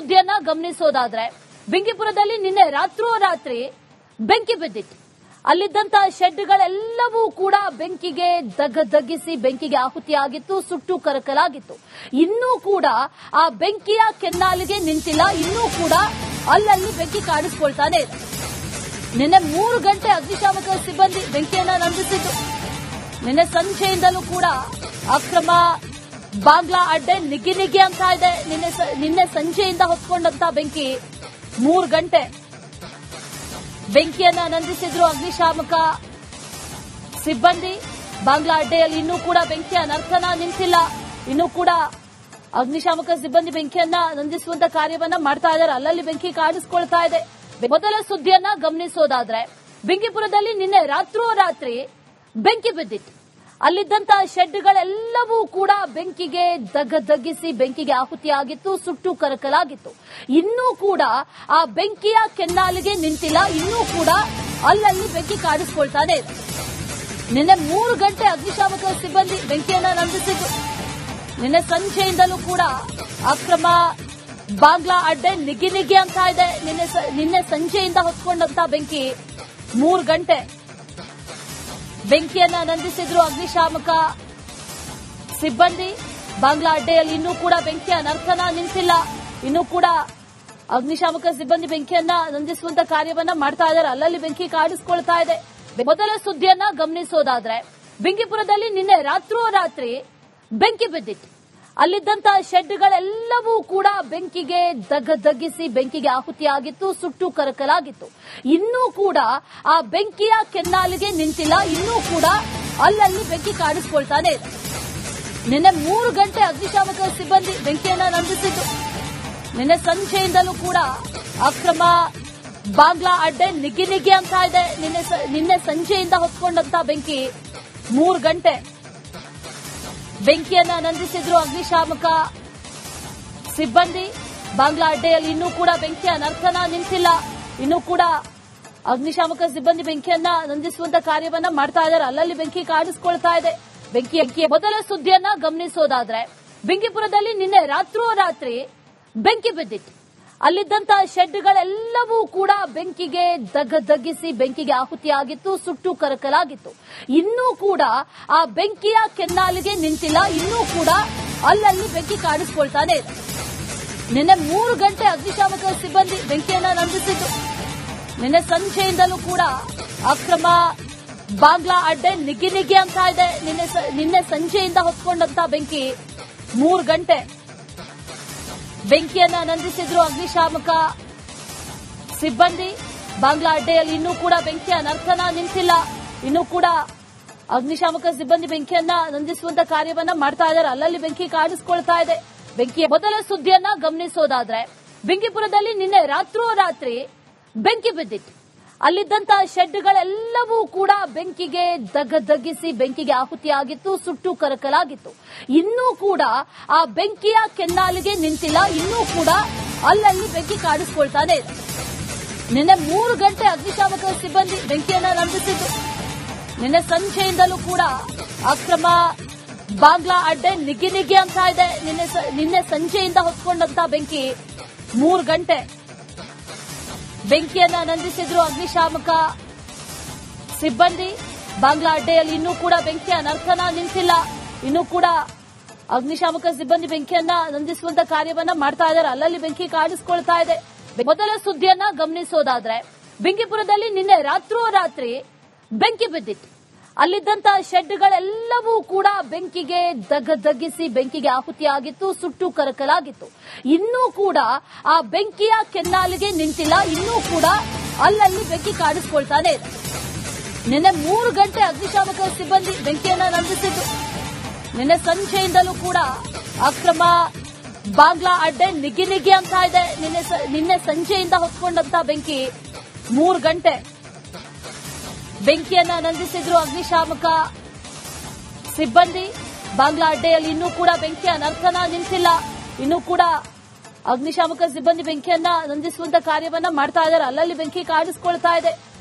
ಸುದ್ದಿಯನ್ನ ಗಮನಿಸೋದಾದ್ರೆ ಬೆಂಕಿಪುರದಲ್ಲಿ ನಿನ್ನೆ ರಾತ್ರೋರಾತ್ರಿ ಬೆಂಕಿ ಬಿದ್ದಿತ್ತು. ಅಲ್ಲಿದ್ದಂತಹ ಶೆಡ್ಗಳೆಲ್ಲವೂ ಕೂಡ ಬೆಂಕಿಗೆ ದಗ್ಗಿಸಿ ಬೆಂಕಿಗೆ ಆಹುತಿಯಾಗಿತ್ತು, ಸುಟ್ಟು ಕರಕಲಾಗಿತ್ತು. ಇನ್ನೂ ಕೂಡ ಆ ಬೆಂಕಿಯ ಕೆನ್ನಾಲಿಗೆ ನಿಂತಿಲ್ಲ, ಇನ್ನೂ ಕೂಡ ಅಲ್ಲಲ್ಲಿ ಬೆಂಕಿ ಕಾಣಿಸ್ಕೊಳ್ತಾನೆ ಇದೆ. ನಿನ್ನೆ 3 ಗಂಟೆ ಅಗ್ನಿಶಾಮಕ ಸಿಬ್ಬಂದಿ ಬೆಂಕಿಯನ್ನ ನಂದಿಸಿದ್ದು. ನಿನ್ನೆ ಸಂಜೆಯಿಂದಲೂ ಕೂಡ ಅಕ್ರಮ ಬಾಗ್ಲಾ ಅಡ್ಡೆ ನಿಗಿ ಅಂತ ಇದೆ. ನಿನ್ನೆ ಸಂಜೆಯಿಂದ ಹೊತ್ಕೊಂಡಂತ ಬೆಂಕಿ 3 ಗಂಟೆ ಬೆಂಕಿಯನ್ನ ನಂದಿಸಿದ್ರು ಅಗ್ನಿಶಾಮಕ ಸಿಬ್ಬಂದಿ. ಬಾಗ್ಲಾ ಅಡ್ಡೆಯಲ್ಲಿ ಇನ್ನೂ ಕೂಡ ಬೆಂಕಿಯ ನರ್ತನ ನಿಂತಿಲ್ಲ, ಇನ್ನೂ ಕೂಡ ಅಗ್ನಿಶಾಮಕ ಸಿಬ್ಬಂದಿ ಬೆಂಕಿಯನ್ನ ನಂದಿಸುವಂತ ಕಾರ್ಯವನ್ನ ಮಾಡ್ತಾ ಇದ್ದಾರೆ. ಅಲ್ಲಲ್ಲಿ ಬೆಂಕಿ ಕಾಣಿಸ್ಕೊಳ್ತಾ ಇದೆ. ಮೊದಲ ಸುದ್ದಿಯನ್ನ ಗಮನಿಸೋದಾದ್ರೆ ಬೆಂಕಿಪುರದಲ್ಲಿ ನಿನ್ನೆ ರಾತ್ರೋರಾತ್ರಿ ಬೆಂಕಿ ಬಿದ್ದಿತ್ತು. ಅಲ್ಲಿದ್ದಂತಹ ಶೆಡ್ಗಳೆಲ್ಲವೂ ಕೂಡ ಬೆಂಕಿಗೆ ದಗ್ಗಿಸಿ ಬೆಂಕಿಗೆ ಆಹುತಿಯಾಗಿತ್ತು, ಸುಟ್ಟು ಕರಕಲಾಗಿತ್ತು. ಇನ್ನೂ ಕೂಡ ಆ ಬೆಂಕಿಯ ಕೆನ್ನಾಲಿಗೆ ನಿಂತಿಲ್ಲ, ಇನ್ನೂ ಕೂಡ ಅಲ್ಲಲ್ಲಿ ಬೆಂಕಿ ಕಾಣಿಸ್ಕೊಳ್ತಾನೆ ಇದೆ. ನಿನ್ನೆ 3 ಗಂಟೆ ಅಗ್ನಿಶಾಮಕ ಸಿಬ್ಬಂದಿ ಬೆಂಕಿಯನ್ನ ನಂದಿಸಿದ್ದು. ನಿನ್ನೆ ಸಂಜೆಯಿಂದಲೂ ಕೂಡ ಅಕ್ರಮ ಬಾಗ್ಲಾ ಅಡ್ಡೆ ನಿಗಿ ಅಂತ ಇದೆ. ನಿನ್ನೆ ಸಂಜೆಯಿಂದ ಹೊತ್ಕೊಂಡಂತ ಬೆಂಕಿ 3 ಗಂಟೆ ಬೆಂಕಿಯನ್ನ ನಂದಿಸಿದ್ರು ಅಗ್ನಿಶಾಮಕ ಸಿಬ್ಬಂದಿ. ಬಾಗ್ಲಾ ಅಡ್ಡೆಯಲ್ಲಿ ಇನ್ನೂ ಕೂಡ ಬೆಂಕಿಯ ನರ್ತನ ನಿಂತಿಲ್ಲ, ಇನ್ನೂ ಕೂಡ ಅಗ್ನಿಶಾಮಕ ಸಿಬ್ಬಂದಿ ಬೆಂಕಿಯನ್ನ ನಂದಿಸುವಂತ ಕಾರ್ಯವನ್ನ ಮಾಡ್ತಾ ಇದ್ದಾರೆ. ಅಲ್ಲಲ್ಲಿ ಬೆಂಕಿ ಕಾಣಿಸ್ಕೊಳ್ತಾ ಇದೆ. ಮೊದಲ ಸುದ್ದಿಯನ್ನ ಗಮನಿಸೋದಾದ್ರೆ ಬೆಂಕಿಪುರದಲ್ಲಿ ನಿನ್ನೆ ರಾತ್ರೋರಾತ್ರಿ ಬೆಂಕಿ ಬಿದ್ದಿತ್ತು. ಅಲ್ಲಿದ್ದಂತಹ ಶೆಡ್ಗಳೆಲ್ಲವೂ ಕೂಡ ಬೆಂಕಿಗೆ ದಗ್ಗಿಸಿ ಬೆಂಕಿಗೆ ಆಹುತಿಯಾಗಿತ್ತು, ಸುಟ್ಟು ಕರಕಲಾಗಿತ್ತು. ಇನ್ನೂ ಕೂಡ ಆ ಬೆಂಕಿಯ ಕೆನ್ನಾಲಿಗೆ ನಿಂತಿಲ್ಲ, ಇನ್ನೂ ಕೂಡ ಅಲ್ಲಲ್ಲಿ ಬೆಂಕಿ ಕಾಣಿಸ್ಕೊಳ್ತಾನೆ ಇದೆ. ನಿನ್ನೆ 3 ಗಂಟೆ ಅಗ್ನಿಶಾಮಕ ಸಿಬ್ಬಂದಿ ಬೆಂಕಿಯನ್ನ ನಂದಿಸಿದ್ದು. ನಿನ್ನೆ ಸಂಜೆಯಿಂದಲೂ ಕೂಡ ಅಕ್ರಮ ಬಾಗ್ಲಾ ಅಡ್ಡೆ ನಿಗಿ ಅಂತ ಇದೆ. ನಿನ್ನೆ ಸಂಜೆಯಿಂದ ಹೊತ್ಕೊಂಡಂತ ಬೆಂಕಿ 3 ಗಂಟೆ ಬೆಂಕಿಯನ್ನ ನಂದಿಸಿದ್ರು ಅಗ್ನಿಶಾಮಕ ಸಿಬ್ಬಂದಿ. ಬಾಗ್ಲಾ ಅಡ್ಡೆಯಲ್ಲಿ ಇನ್ನೂ ಕೂಡ ಬೆಂಕಿಯ ನರ್ತನ ನಿಂತಿಲ್ಲ, ಇನ್ನೂ ಕೂಡ ಅಗ್ನಿಶಾಮಕ ಸಿಬ್ಬಂದಿ ಬೆಂಕಿಯನ್ನ ನಂದಿಸುವಂತ ಕಾರ್ಯವನ್ನ ಮಾಡ್ತಾ ಇದ್ದಾರೆ. ಅಲ್ಲಲ್ಲಿ ಬೆಂಕಿ ಕಾಣಿಸ್ಕೊಳ್ತಾ ಇದೆ. ಬೆಂಕಿಯ ಮೊದಲ ಸುದ್ದಿಯನ್ನ ಗಮನಿಸೋದಾದ್ರೆ ಬೆಂಕಿಪುರದಲ್ಲಿ ನಿನ್ನೆ ರಾತ್ರೋರಾತ್ರಿ ಬೆಂಕಿ ಬಿದ್ದಿತ್ತು. ಅಲ್ಲಿದ್ದಂತಹ ಶೆಡ್ಗಳೆಲ್ಲವೂ ಕೂಡ ಬೆಂಕಿಗೆ ದಗ್ಗಿಸಿ ಬೆಂಕಿಗೆ ಆಹುತಿಯಾಗಿತ್ತು, ಸುಟ್ಟು ಕರಕಲಾಗಿತ್ತು. ಇನ್ನೂ ಕೂಡ ಆ ಬೆಂಕಿಯ ಕೆನ್ನಾಲಿಗೆ ನಿಂತಿಲ್ಲ, ಇನ್ನೂ ಕೂಡ ಅಲ್ಲಲ್ಲಿ ಬೆಂಕಿ ಕಾಣಿಸ್ಕೊಳ್ತಾನೆ ಇದೆ. ನಿನ್ನೆ 3 ಗಂಟೆ ಅಗ್ನಿಶಾಮಕ ಸಿಬ್ಬಂದಿ ಬೆಂಕಿಯನ್ನ ನಂದಿಸಿದ್ದು. ನಿನ್ನೆ ಸಂಜೆಯಿಂದಲೂ ಕೂಡ ಅಕ್ರಮ ಬಾಗ್ಲಾ ಅಡ್ಡೆ ನಿಗಿ ಅಂತ ಇದೆ. ನಿನ್ನೆ ಸಂಜೆಯಿಂದ ಹೊತ್ಕೊಂಡಂತ ಬೆಂಕಿ 3 ಗಂಟೆ ಬೆಂಕಿಯನ್ನ ನಂದಿಸಿದ್ರು ಅಗ್ನಿಶಾಮಕ ಸಿಬ್ಬಂದಿ. ಬಾಗ್ಲಾ ಅಡ್ಡೆಯಲ್ಲಿ ಇನ್ನೂ ಕೂಡ ಬೆಂಕಿಯ ನರ್ತನ ನಿಂತಿಲ್ಲ, ಇನ್ನೂ ಕೂಡ ಅಗ್ನಿಶಾಮಕ ಸಿಬ್ಬಂದಿ ಬೆಂಕಿಯನ್ನ ನಂದಿಸುವಂತ ಕಾರ್ಯವನ್ನ ಮಾಡ್ತಾ ಇದ್ದಾರೆ. ಅಲ್ಲಲ್ಲಿ ಬೆಂಕಿ ಕಾಣಿಸ್ಕೊಳ್ತಾ ಇದೆ. ಬೆಂಕಿಯ ಮೊದಲ ಸುದ್ದಿಯನ್ನ ಗಮನಿಸೋದಾದ್ರೆ ಬೆಂಕಿಪುರದಲ್ಲಿ ನಿನ್ನೆ ರಾತ್ರೋರಾತ್ರಿ ಬೆಂಕಿ ಬಿದ್ದಿತ್ತು. ಅಲ್ಲಿದ್ದಂತಹ ಶೆಡ್ಗಳೆಲ್ಲವೂ ಕೂಡ ಬೆಂಕಿಗೆ ದಗ್ಗಿಸಿ ಬೆಂಕಿಗೆ ಆಹುತಿಯಾಗಿತ್ತು, ಸುಟ್ಟು ಕರಕಲಾಗಿತ್ತು. ಇನ್ನೂ ಕೂಡ ಆ ಬೆಂಕಿಯ ಕೆನ್ನಾಲಿಗೆ ನಿಂತಿಲ್ಲ, ಇನ್ನೂ ಕೂಡ ಅಲ್ಲಲ್ಲಿ ಬೆಂಕಿ ಕಾಣಿಸ್ಕೊಳ್ತಾನೆ ಇದೆ. ನಿನ್ನೆ 3 ಗಂಟೆ ಅಗ್ನಿಶಾಮಕ ಸಿಬ್ಬಂದಿ ಬೆಂಕಿಯನ್ನ ನಂದಿಸಿದ್ದು. ನಿನ್ನೆ ಸಂಜೆಯಿಂದಲೂ ಕೂಡ ಅಕ್ರಮ ಬಾಗ್ಲಾ ಅಡ್ಡೆ ನಿಗಿ ಅಂತ ಇದೆ. ನಿನ್ನೆ ಸಂಜೆಯಿಂದ ಹೊತ್ಕೊಂಡಂತ ಬೆಂಕಿ 3 ಗಂಟೆ ಬೆಂಕಿಯನ್ನ ನಂದಿಸಿದ್ರು ಅಗ್ನಿಶಾಮಕ ಸಿಬ್ಬಂದಿ. ಬಾಗ್ಲಾ ಅಡ್ಡೆಯಲ್ಲಿ ಇನ್ನೂ ಕೂಡ ಬೆಂಕಿಯ ನರ್ತನ ನಿಂತಿಲ್ಲ, ಇನ್ನೂ ಕೂಡ ಅಗ್ನಿಶಾಮಕ ಸಿಬ್ಬಂದಿ ಬೆಂಕಿಯನ್ನ ನಂದಿಸುವಂತ ಕಾರ್ಯವನ್ನ ಮಾಡ್ತಾ ಇದ್ದಾರೆ. ಅಲ್ಲಲ್ಲಿ ಬೆಂಕಿ ಕಾಣಿಸ್ಕೊಳ್ತಾ ಇದೆ. ಮೊದಲ ಸುದ್ದಿಯನ್ನ ಗಮನಿಸೋದಾದ್ರೆ ಬೆಂಕಿಪುರದಲ್ಲಿ ನಿನ್ನೆ ರಾತ್ರೋರಾತ್ರಿ ಬೆಂಕಿ ಬಿದ್ದಿತ್ತು. ಅಲ್ಲಿದ್ದಂತಹ ಶೆಡ್ಗಳೆಲ್ಲವೂ ಕೂಡ ಬೆಂಕಿಗೆ ದಗ್ಗಿಸಿ ಬೆಂಕಿಗೆ ಆಹುತಿಯಾಗಿತ್ತು, ಸುಟ್ಟು ಕರಕಲಾಗಿತ್ತು. ಇನ್ನೂ ಕೂಡ ಆ ಬೆಂಕಿಯ ಕೆನ್ನಾಲಿಗೆ ನಿಂತಿಲ್ಲ, ಇನ್ನೂ ಕೂಡ ಅಲ್ಲಲ್ಲಿ ಬೆಂಕಿ ಕಾಣಿಸ್ಕೊಳ್ತಾನೆ ಇದೆ. ನಿನ್ನೆ 3 ಗಂಟೆ ಅಗ್ನಿಶಾಮಕ ಸಿಬ್ಬಂದಿ ಬೆಂಕಿಯನ್ನ ನಂದಿಸಿದ್ದು. ನಿನ್ನೆ ಸಂಜೆಯಿಂದಲೂ ಕೂಡ ಅಕ್ರಮ ಬಾಗ್ಲಾ ಅಡ್ಡೆ ನಿಗಿ ಅಂತ ಇದೆ. ನಿನ್ನೆ ಸಂಜೆಯಿಂದ ಹೊತ್ಕೊಂಡಂತ ಬೆಂಕಿ 3 ಗಂಟೆ ಬೆಂಕಿಯನ್ನ ನಂದಿಸಿದ್ರು ಅಗ್ನಿಶಾಮಕ ಸಿಬ್ಬಂದಿ. ಬಾಗ್ಲಾ ಅಡ್ಡೆಯಲ್ಲಿ ಇನ್ನೂ ಕೂಡ ಬೆಂಕಿಯ ನರ್ತನ ನಿಂತಿಲ್ಲ, ಇನ್ನೂ ಕೂಡ ಅಗ್ನಿಶಾಮಕ ಸಿಬ್ಬಂದಿ ಬೆಂಕಿಯನ್ನ ನಂದಿಸುವಂತ ಕಾರ್ಯವನ್ನ ಮಾಡ್ತಾ ಇದ್ದಾರೆ. ಅಲ್ಲಲ್ಲಿ ಬೆಂಕಿ ಕಾಣಿಸ್ಕೊಳ್ತಾ ಇದೆ.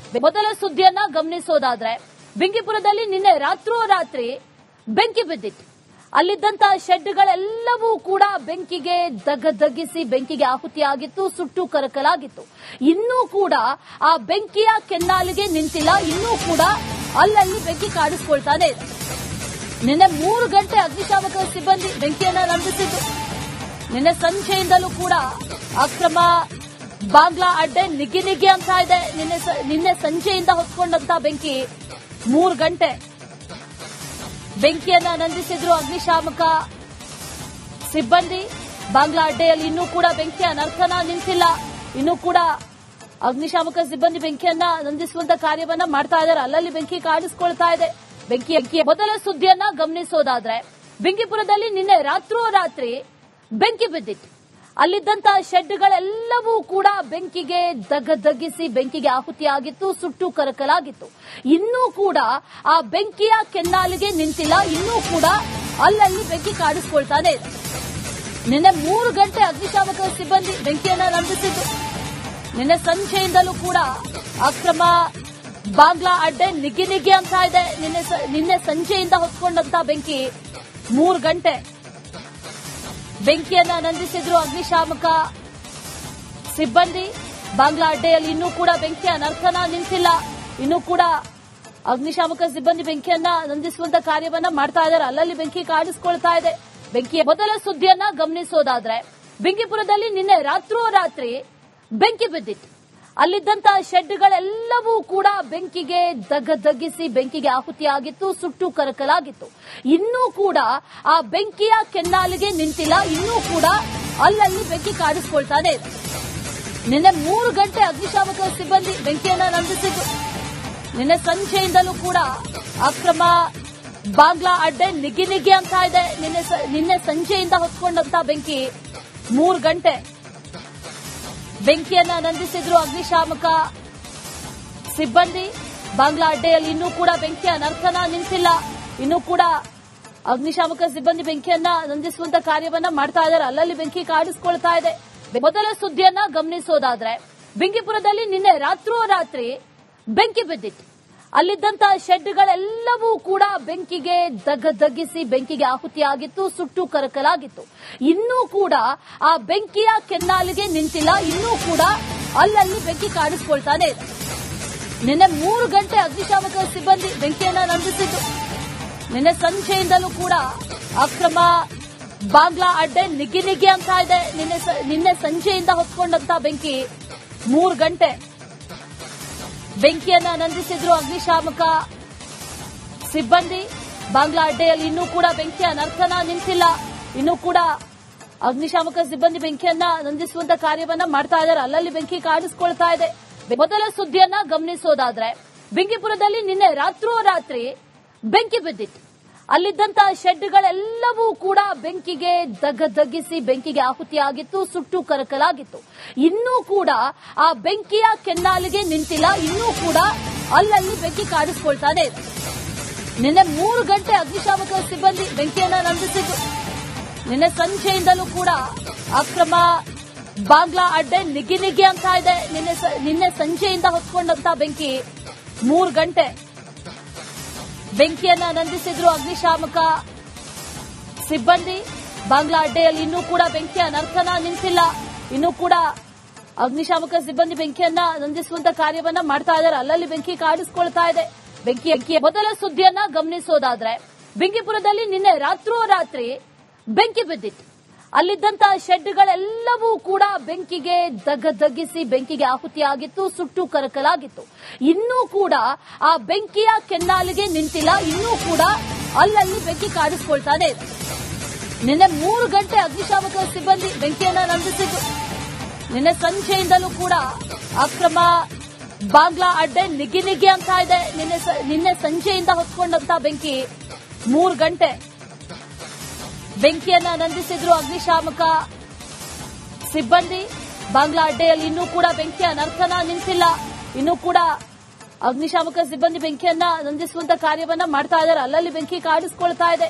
ಮೊದಲ ಸುದ್ದಿಯನ್ನ ಗಮನಿಸೋದಾದ್ರೆ ಬೆಂಕಿಪುರದಲ್ಲಿ ನಿನ್ನೆ ರಾತ್ರೋರಾತ್ರಿ ಬೆಂಕಿ ಬಿದ್ದಿತ್ತು. ಅಲ್ಲಿದ್ದಂತ ಶೆಡ್ಗಳೆಲ್ಲವೂ ಕೂಡ ಬೆಂಕಿಗೆ ದಗ್ಗಿಸಿ ಬೆಂಕಿಗೆ ಆಹುತಿಯಾಗಿತ್ತು, ಸುಟ್ಟು ಕರಕಲಾಗಿತ್ತು. ಇನ್ನೂ ಕೂಡ ಆ ಬೆಂಕಿಯ ಕೆನ್ನಾಲಿಗೆ ನಿಂತಿಲ್ಲ. ಇನ್ನೂ ಕೂಡ ಅಲ್ಲಲ್ಲಿ ಬೆಂಕಿ ಕಾಣಿಸ್ಕೊಳ್ತಾನೆ ಇದೆ. ನಿನ್ನೆ 3 ಗಂಟೆ ಅಗ್ನಿಶಾಮಕ ಸಿಬ್ಬಂದಿ ಬೆಂಕಿಯನ್ನ ನಂದಿಸಿದ್ದು. ನಿನ್ನೆ ಸಂಜೆಯಿಂದಲೂ ಕೂಡ ಅಕ್ರಮ ಬಾಂಗ್ಲಾ ಅಡ್ಡೆ ನಿಗಿ ಅಂತ ಇದೆ. ನಿನ್ನೆ ಸಂಜೆಯಿಂದ ಹೊತ್ಕೊಂಡಂತ ಬೆಂಕಿ 3 ಗಂಟೆ ಬೆಂಕಿಯನ್ನ ನಂದಿಸಿದ್ರು ಅಗ್ನಿಶಾಮಕ ಸಿಬ್ಬಂದಿ. ಬಾಂಗ್ಲಾ ಅಡ್ಡೆಯಲ್ಲಿ ಇನ್ನೂ ಕೂಡ ಬೆಂಕಿಯ ನರ್ತನ ನಿಂತಿಲ್ಲ. ಇನ್ನೂ ಕೂಡ ಅಗ್ನಿಶಾಮಕ ಸಿಬ್ಬಂದಿ ಬೆಂಕಿಯನ್ನ ನಂದಿಸುವಂತ ಕಾರ್ಯವನ್ನ ಮಾಡ್ತಾ ಇದ್ದಾರೆ. ಅಲ್ಲಲ್ಲಿ ಬೆಂಕಿ ಕಾಣಿಸ್ಕೊಳ್ತಾ ಇದೆ. ಬೆಂಕಿಯ ಮೊದಲ ಸುದ್ದಿಯನ್ನ ಗಮನಿಸೋದಾದ್ರೆ, ಬೆಂಕಿಪುರದಲ್ಲಿ ನಿನ್ನೆ ರಾತ್ರೋರಾತ್ರಿ ಬೆಂಕಿ ಬಿದ್ದಿತ್ತು. ಅಲ್ಲಿದ್ದಂತ ಶೆಡ್ಗಳೆಲ್ಲವೂ ಕೂಡ ಬೆಂಕಿಗೆ ದಗ್ಗಿಸಿ ಬೆಂಕಿಗೆ ಆಹುತಿಯಾಗಿತ್ತು, ಸುಟ್ಟು ಕರಕಲಾಗಿತ್ತು. ಇನ್ನೂ ಕೂಡ ಆ ಬೆಂಕಿಯ ಕೆನ್ನಾಲಿಗೆ ನಿಂತಿಲ್ಲ. ಇನ್ನೂ ಕೂಡ ಅಲ್ಲಲ್ಲಿ ಬೆಂಕಿ ಕಾಣಿಸ್ಕೊಳ್ತಾನೆ ಇದೆ. ನಿನ್ನೆ 3 ಗಂಟೆ ಅಗ್ನಿಶಾಮಕ ಸಿಬ್ಬಂದಿ ಬೆಂಕಿಯನ್ನ ನಂದಿಸಿದ್ದು. ನಿನ್ನೆ ಸಂಜೆಯಿಂದಲೂ ಕೂಡ ಅಕ್ರಮ ಬಾಂಗ್ಲಾ ಅಡ್ಡೆ ನಿಗಿ ಅಂತ ಇದೆ. ನಿನ್ನೆ ಸಂಜೆಯಿಂದ ಹೊತ್ಕೊಂಡಂತ ಬೆಂಕಿ 3 ಗಂಟೆ ಬೆಂಕಿಯನ್ನ ನಂದಿಸಿದ್ರು ಅಗ್ನಿಶಾಮಕ ಸಿಬ್ಬಂದಿ. ಬಾಂಗ್ಲಾ ಅಡ್ಡೆಯಲ್ಲಿ ಇನ್ನೂ ಕೂಡ ಬೆಂಕಿಯ ನರ್ತನ ನಿಂತಿಲ್ಲ. ಇನ್ನೂ ಕೂಡ ಅಗ್ನಿಶಾಮಕ ಸಿಬ್ಬಂದಿ ಬೆಂಕಿಯನ್ನ ನಂದಿಸುವಂತ ಕಾರ್ಯವನ್ನ ಮಾಡ್ತಾ ಇದ್ದಾರೆ. ಅಲ್ಲಲ್ಲಿ ಬೆಂಕಿ ಕಾಣಿಸ್ಕೊಳ್ತಾ ಇದೆ. ಬೆಂಕಿಯ ಮೊದಲ ಸುದ್ದಿಯನ್ನ ಗಮನಿಸೋದಾದ್ರೆ, ಬೆಂಕಿಪುರದಲ್ಲಿ ನಿನ್ನೆ ರಾತ್ರೋರಾತ್ರಿ ಬೆಂಕಿ ಬಿದ್ದಿತ್ತು. ಅಲ್ಲಿದ್ದಂತ ಶೆಡ್ಗಳೆಲ್ಲವೂ ಕೂಡ ಬೆಂಕಿಗೆ ದಗ್ಗಿಸಿ ಬೆಂಕಿಗೆ ಆಹುತಿಯಾಗಿತ್ತು, ಸುಟ್ಟು ಕರಕಲಾಗಿತ್ತು. ಇನ್ನೂ ಕೂಡ ಆ ಬೆಂಕಿಯ ಕೆನ್ನಾಲಿಗೆ ನಿಂತಿಲ್ಲ. ಇನ್ನೂ ಕೂಡ ಅಲ್ಲಲ್ಲಿ ಬೆಂಕಿ ಕಾಣಿಸ್ಕೊಳ್ತಾನೆ ಇದೆ. ನಿನ್ನೆ 3 ಗಂಟೆ ಅಗ್ನಿಶಾಮಕ ಸಿಬ್ಬಂದಿ ಬೆಂಕಿಯನ್ನ ನಂದಿಸಿದ್ದು. ನಿನ್ನೆ ಸಂಜೆಯಿಂದಲೂ ಕೂಡ ಅಕ್ರಮ ಬಾಂಗ್ಲಾ ಅಡ್ಡೆ ನಿಗಿ ಅಂತ ಇದೆ. ನಿನ್ನೆ ಸಂಜೆಯಿಂದ ಹೊತ್ಕೊಂಡಂತ ಬೆಂಕಿ 3 ಗಂಟೆ ಬೆಂಕಿಯನ್ನ ನಂದಿಸಿದ್ರು ಅಗ್ನಿಶಾಮಕ ಸಿಬ್ಬಂದಿ. ಬಾಂಗ್ಲಾ ಅಡ್ಡೆಯಲ್ಲಿ ಇನ್ನೂ ಕೂಡ ಬೆಂಕಿಯ ನರ್ತನ ನಿಂತಿಲ್ಲ. ಇನ್ನೂ ಕೂಡ ಅಗ್ನಿಶಾಮಕ ಸಿಬ್ಬಂದಿ ಬೆಂಕಿಯನ್ನ ನಂದಿಸುವಂತ ಕಾರ್ಯವನ್ನ ಮಾಡ್ತಾ ಇದ್ದಾರೆ. ಅಲ್ಲಲ್ಲಿ ಬೆಂಕಿ ಕಾಣಿಸ್ಕೊಳ್ತಾ ಇದೆ. ಮೊದಲ ಸುದ್ದಿಯನ್ನ ಗಮನಿಸೋದಾದ್ರೆ, ಬೆಂಕಿಪುರದಲ್ಲಿ ನಿನ್ನೆ ರಾತ್ರೋರಾತ್ರಿ ಬೆಂಕಿ ಬಿದ್ದಿತ್ತು. ಅಲ್ಲಿದ್ದಂತ ಶೆಡ್ಗಳೆಲ್ಲವೂ ಕೂಡ ಬೆಂಕಿಗೆ ದಗ್ಗಿಸಿ ಬೆಂಕಿಗೆ ಆಹುತಿಯಾಗಿತ್ತು, ಸುಟ್ಟು ಕರಕಲಾಗಿತ್ತು. ಇನ್ನೂ ಕೂಡ ಆ ಬೆಂಕಿಯ ಕೆನ್ನಾಲಿಗೆ ನಿಂತಿಲ್ಲ. ಇನ್ನೂ ಕೂಡ ಅಲ್ಲಲ್ಲಿ ಬೆಂಕಿ ಕಾಣಿಸ್ಕೊಳ್ತಾನೆ ಇದೆ. ನಿನ್ನೆ 3 ಗಂಟೆ ಅಗ್ನಿಶಾಮಕ ಸಿಬ್ಬಂದಿ ಬೆಂಕಿಯನ್ನ ನಂದಿಸಿದ್ದು. ನಿನ್ನೆ ಸಂಜೆಯಿಂದಲೂ ಕೂಡ ಅಕ್ರಮ ಬಾಂಗ್ಲಾ ಅಡ್ಡೆ ನಿಗಿ ಅಂತ ಇದೆ. ನಿನ್ನೆ ಸಂಜೆಯಿಂದ ಹೊತ್ಕೊಂಡಂತ ಬೆಂಕಿ 3 ಗಂಟೆ ಬೆಂಕಿಯನ್ನ ನಂದಿಸಿದ್ರು ಅಗ್ನಿಶಾಮಕ ಸಿಬ್ಬಂದಿ. ಬಾಂಗ್ಲಾ ಅಡ್ಡೆಯಲ್ಲಿ ಇನ್ನೂ ಕೂಡ ಬೆಂಕಿಯ ನರ್ತನ ನಿಂತಿಲ್ಲ. ಇನ್ನೂ ಕೂಡ ಅಗ್ನಿಶಾಮಕ ಸಿಬ್ಬಂದಿ ಬೆಂಕಿಯನ್ನ ನಂದಿಸುವಂತ ಕಾರ್ಯವನ್ನ ಮಾಡ್ತಾ ಇದ್ದಾರೆ. ಅಲ್ಲಲ್ಲಿ ಬೆಂಕಿ ಕಾಣಿಸ್ಕೊಳ್ತಾ ಇದೆ. ಮೊದಲ ಸುದ್ದಿಯನ್ನ ಗಮನಿಸೋದಾದ್ರೆ, ಬೆಂಕಿಪುರದಲ್ಲಿ ನಿನ್ನೆ ರಾತ್ರೋರಾತ್ರಿ ಬೆಂಕಿ ಬಿದ್ದಿತ್ತು. ಅಲ್ಲಿದ್ದಂತ ಶೆಡ್ಗಳೆಲ್ಲವೂ ಕೂಡ ಬೆಂಕಿಗೆ ದಗ್ಗಿಸಿ ಬೆಂಕಿಗೆ ಆಹುತಿಯಾಗಿತ್ತು, ಸುಟ್ಟು ಕರಕಲಾಗಿತ್ತು. ಇನ್ನೂ ಕೂಡ ಆ ಬೆಂಕಿಯ ಕೆನ್ನಾಲಿಗೆ ನಿಂತಿಲ್ಲ. ಇನ್ನೂ ಕೂಡ ಅಲ್ಲಲ್ಲಿ ಬೆಂಕಿ ಕಾಣಿಸ್ಕೊಳ್ತಾನೆ ಇದೆ. ನಿನ್ನೆ 3 ಗಂಟೆ ಅಗ್ನಿಶಾಮಕ ಸಿಬ್ಬಂದಿ ಬೆಂಕಿಯನ್ನ ನಂದಿಸಿದ್ದು. ನಿನ್ನೆ ಸಂಜೆಯಿಂದಲೂ ಕೂಡ ಅಕ್ರಮ ಬಾಂಗ್ಲಾ ಅಡ್ಡೆ ನಿಗಿ ಅಂತ ಇದೆ. ನಿನ್ನೆ ಸಂಜೆಯಿಂದ ಹೊತ್ಕೊಂಡಂತ ಬೆಂಕಿ 3 ಗಂಟೆ ಬೆಂಕಿಯನ್ನ ನಂದಿಸಿದ್ರು ಅಗ್ನಿಶಾಮಕ ಸಿಬ್ಬಂದಿ. ಬಾಂಗ್ಲಾ ಅಡ್ಡೆಯಲ್ಲಿ ಇನ್ನೂ ಕೂಡ ಬೆಂಕಿಯ ನರ್ತನ ನಿಂತಿಲ್ಲ. ಇನ್ನೂ ಕೂಡ ಅಗ್ನಿಶಾಮಕ ಸಿಬ್ಬಂದಿ ಬೆಂಕಿಯನ್ನ ನಂದಿಸುವಂತ ಕಾರ್ಯವನ್ನ ಮಾಡ್ತಾ ಇದ್ದಾರೆ. ಅಲ್ಲಲ್ಲಿ ಬೆಂಕಿ ಕಾಣಿಸ್ಕೊಳ್ತಾ ಇದೆ. ಬೆಂಕಿಯ ಮೊದಲ ಸುದ್ದಿಯನ್ನ ಗಮನಿಸೋದಾದ್ರೆ, ಬೆಂಕಿಪುರದಲ್ಲಿ ನಿನ್ನೆ ರಾತ್ರೋರಾತ್ರಿ ಬೆಂಕಿ ಬಿದ್ದಿತ್ತು. ಅಲ್ಲಿದ್ದಂತ ಶೆಡ್ಗಳೆಲ್ಲವೂ ಕೂಡ ಬೆಂಕಿಗೆ ದಗ್ಗಿಸಿ ಬೆಂಕಿಗೆ ಆಹುತಿಯಾಗಿತ್ತು, ಸುಟ್ಟು ಕರಕಲಾಗಿತ್ತು. ಇನ್ನೂ ಕೂಡ ಆ ಬೆಂಕಿಯ ಕೆನ್ನಾಲಿಗೆ ನಿಂತಿಲ್ಲ. ಇನ್ನೂ ಕೂಡ ಅಲ್ಲಲ್ಲಿ ಬೆಂಕಿ ಕಾಣಿಸ್ಕೊಳ್ತಾನೆ ಇದೆ. ನಿನ್ನೆ 3 ಗಂಟೆ ಅಗ್ನಿಶಾಮಕ ಸಿಬ್ಬಂದಿ ಬೆಂಕಿಯನ್ನ ನಂದಿಸಿದ್ದು. ನಿನ್ನೆ ಸಂಜೆಯಿಂದಲೂ ಕೂಡ ಅಕ್ರಮ ಬಾಂಗ್ಲಾ ಅಡ್ಡೆ ನಿಗಿ ಅಂತ ಇದೆ. ನಿನ್ನೆ ಸಂಜೆಯಿಂದ ಹೊತ್ಕೊಂಡಂತ ಬೆಂಕಿ 3 ಗಂಟೆ ಬೆಂಕಿಯನ್ನ ನಂದಿಸಿದ್ರು ಅಗ್ನಿಶಾಮಕ ಸಿಬ್ಬಂದಿ. ಬಾಂಗ್ಲಾ ಅಡ್ಡೆಯಲ್ಲಿ ಇನ್ನೂ ಕೂಡ ಬೆಂಕಿಯ ನರ್ತನ ನಿಂತಿಲ್ಲ. ಇನ್ನೂ ಕೂಡ ಅಗ್ನಿಶಾಮಕ ಸಿಬ್ಬಂದಿ ಬೆಂಕಿಯನ್ನ ನಂದಿಸುವಂತ ಕಾರ್ಯವನ್ನ ಮಾಡ್ತಾ ಇದ್ದಾರೆ. ಅಲ್ಲಲ್ಲಿ ಬೆಂಕಿ ಕಾಣಿಸ್ಕೊಳ್ತಾ ಇದೆ.